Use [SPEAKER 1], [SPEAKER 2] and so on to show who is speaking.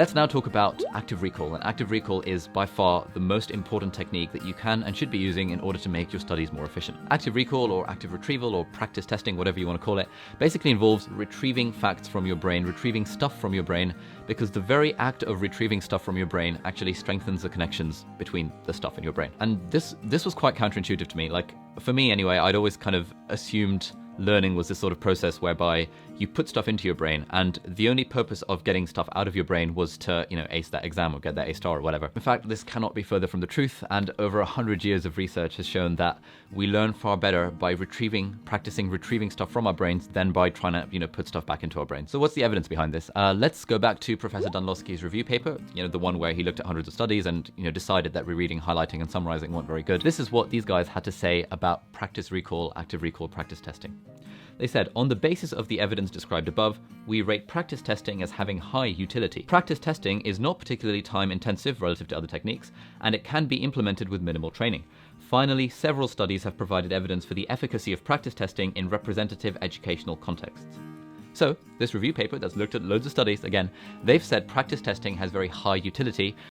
[SPEAKER 1] Let's now talk about active recall, and active recall is by far the most important technique that you can and should be using in order to make your studies more efficient. Active recall or active retrieval or practice testing, whatever you want to call it, basically involves retrieving facts from your brain, retrieving stuff from your brain, because the very act of retrieving stuff from your brain actually strengthens the connections between the stuff in your brain. And this was quite counterintuitive to me. Like, for me anyway, I'd always kind of assumed learning was this sort of process whereby you put stuff into your brain and the only purpose of getting stuff out of your brain was to, ace that exam or get that A star or whatever. In fact, this cannot be further from the truth, and over 100 years of research has shown that we learn far better by practicing retrieving stuff from our brains than by trying to, put stuff back into our brains. So what's the evidence behind this? Let's go back to Professor Dunlosky's review paper, the one where he looked at hundreds of studies and, decided that rereading, highlighting, and summarizing weren't very good. This is what these guys had to say about practice recall, active recall practice testing. They said, on the basis of the evidence described above, we rate practice testing as having high utility. Practice testing is not particularly time intensive relative to other techniques, and it can be implemented with minimal training. Finally, several studies have provided evidence for the efficacy of practice testing in representative educational contexts. So, this review paper that's looked at loads of studies, again, they've said practice testing has very high utility,